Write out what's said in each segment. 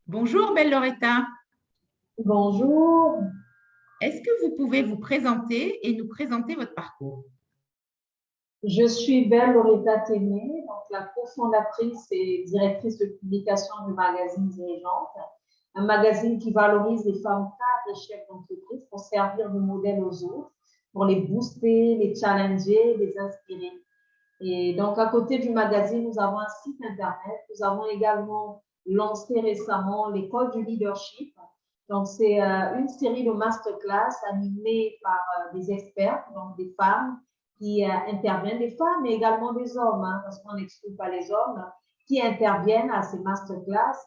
Bonjour, belle Loretta. Bonjour, Est-ce que vous pouvez vous présenter et nous présenter votre parcours? je suis Belle Loretta Témé, donc la cofondatrice et directrice de publication du magazine Dirigeante, un magazine qui valorise les femmes cadres et chefs d'entreprise pour servir de modèle aux autres, pour les booster, les challenger, les inspirer. Et donc, à côté du magazine, nous avons un site internet. Nous avons également lancé récemment l'école du leadership. Donc, c'est une série de masterclass animées par des experts, donc des femmes qui interviennent, des femmes mais également des hommes, hein, parce qu'on n'exclut pas les hommes, qui interviennent à ces masterclass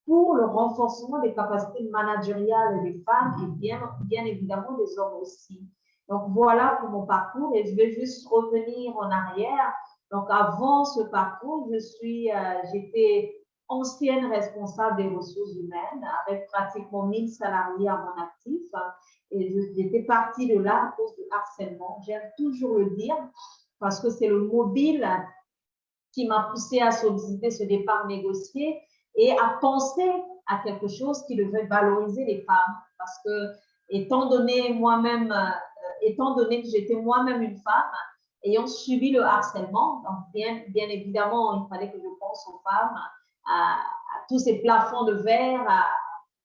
pour le renforcement des capacités managériales des femmes et bien évidemment des hommes aussi. Donc, voilà pour mon parcours et je vais juste revenir en arrière. Donc, avant ce parcours, j'étais ancienne responsable des ressources humaines avec pratiquement 1000 salariés à mon actif. Et j'étais partie de là à cause du harcèlement. J'aime toujours le dire parce que c'est le mobile qui m'a poussé à solliciter ce départ négocié et à penser à quelque chose qui devait valoriser les femmes. Parce que, étant donné que j'étais moi-même une femme, ayant subi le harcèlement, donc bien évidemment, il fallait que je pense aux femmes, à tous ces plafonds de verre,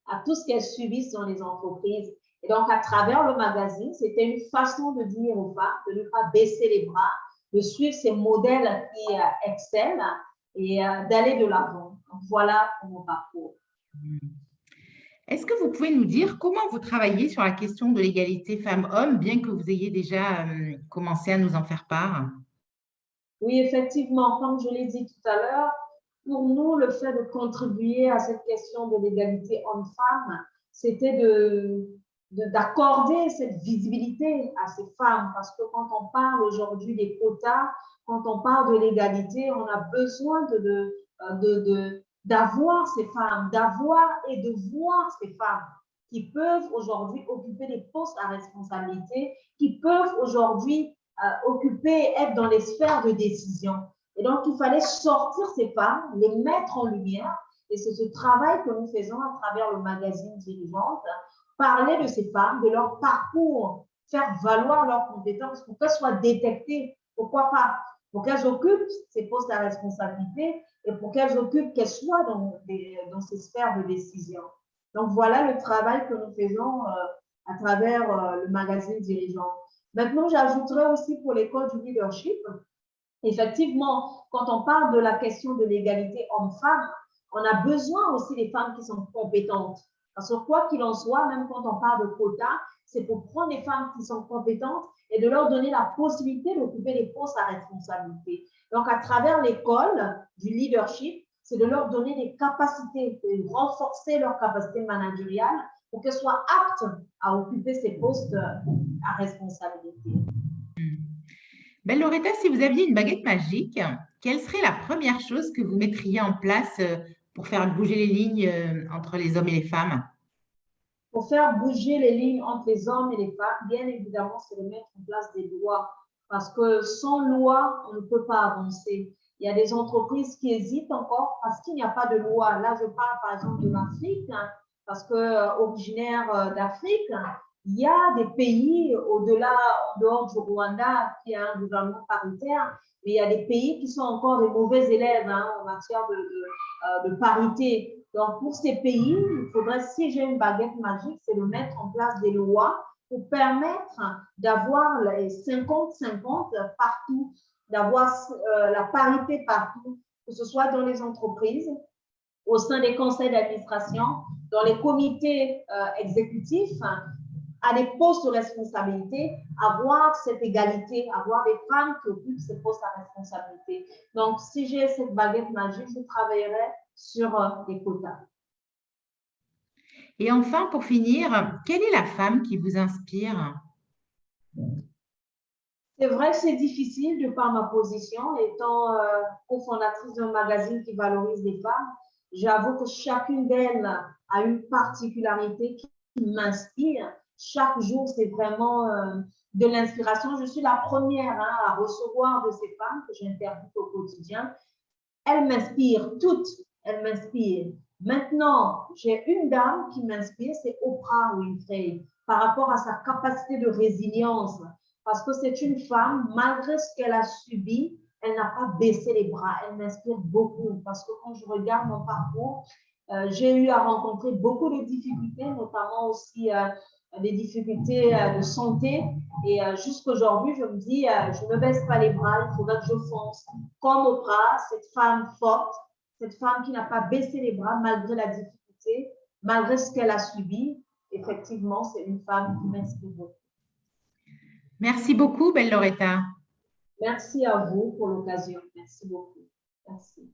à tout ce qu'elles subissent dans les entreprises. Et donc, à travers le magazine, c'était une façon de dire aux femmes de ne pas baisser les bras, de suivre ces modèles qui excellent et d'aller de l'avant. Donc, voilà pour mon parcours. Est-ce que vous pouvez nous dire comment vous travaillez sur la question de l'égalité femmes-hommes, bien que vous ayez déjà commencé à nous en faire part? Oui, effectivement, comme je l'ai dit tout à l'heure, pour nous, le fait de contribuer à cette question de l'égalité homme-femme, c'était d'accorder cette visibilité à ces femmes. Parce que quand on parle aujourd'hui des quotas, quand on parle de l'égalité, on a besoin d'avoir ces femmes, d'avoir et de voir ces femmes qui peuvent aujourd'hui occuper des postes à responsabilité, qui peuvent aujourd'hui occuper, être dans les sphères de décision. Et donc, il fallait sortir ces femmes, les mettre en lumière. Et c'est ce travail que nous faisons à travers le magazine Dirigeante, parler de ces femmes, de leur parcours, faire valoir leurs compétences pour qu'elles soient détectées. Pourquoi pas? Pour qu'elles occupent ces postes à responsabilité et pour qu'elles soient dans ces sphères de décision. Donc, voilà le travail que nous faisons à travers le magazine Dirigeante. Maintenant, j'ajouterais aussi pour l'école du leadership, effectivement, quand on parle de la question de l'égalité homme-femme, on a besoin aussi des femmes qui sont compétentes. Parce que quoi qu'il en soit, même quand on parle de quotas, c'est pour prendre des femmes qui sont compétentes et de leur donner la possibilité d'occuper des postes à responsabilité. Donc, à travers l'école du leadership, c'est de leur donner des capacités, de renforcer leurs capacités managériales pour qu'elles soient aptes à occuper ces postes à responsabilité. Belle Loretta, si vous aviez une baguette magique, quelle serait la première chose que vous mettriez en place pour faire bouger les lignes entre les hommes et les femmes? Pour faire bouger les lignes entre les hommes et les femmes, bien évidemment, c'est de mettre en place des lois. Parce que sans loi, on ne peut pas avancer. Il y a des entreprises qui hésitent encore parce qu'il n'y a pas de loi. Là, je parle par exemple de l'Afrique, hein, parce que originaire d'Afrique, il y a des pays au-delà, en dehors du Rwanda, qui a un gouvernement paritaire, mais il y a des pays qui sont encore des mauvais élèves hein, en matière de parité. Donc, pour ces pays, il faudrait, si j'ai une baguette magique, c'est de mettre en place des lois pour permettre d'avoir les 50-50 partout, d'avoir la parité partout, que ce soit dans les entreprises, au sein des conseils d'administration, dans les comités exécutifs, à des postes de responsabilité, avoir cette égalité, avoir des femmes qui occupent ces postes à responsabilité. Donc, si j'ai cette baguette magique, je travaillerai sur des quotas. Et enfin, pour finir, quelle est la femme qui vous inspire? C'est vrai que c'est difficile de par ma position, étant cofondatrice d'un magazine qui valorise les femmes. J'avoue que chacune d'elles a une particularité qui m'inspire. Chaque jour, c'est vraiment de l'inspiration. Je suis la première hein, à recevoir de ces femmes que j'interviewe au quotidien. Elles m'inspirent toutes, elles m'inspirent. Maintenant, j'ai une dame qui m'inspire, c'est Oprah Winfrey, par rapport à sa capacité de résilience. Parce que c'est une femme, malgré ce qu'elle a subi, elle n'a pas baissé les bras. Elle m'inspire beaucoup parce que quand je regarde mon parcours, j'ai eu à rencontrer beaucoup de difficultés, notamment aussi des difficultés de santé. Et jusqu'aujourd'hui, je me dis, je ne baisse pas les bras, il faudra que je fonce. Comme Oprah, cette femme forte, cette femme qui n'a pas baissé les bras malgré la difficulté, malgré ce qu'elle a subi. Effectivement, c'est une femme qui m'inspire beaucoup. Merci beaucoup, belle Loretta. Merci à vous pour l'occasion. Merci beaucoup. Merci.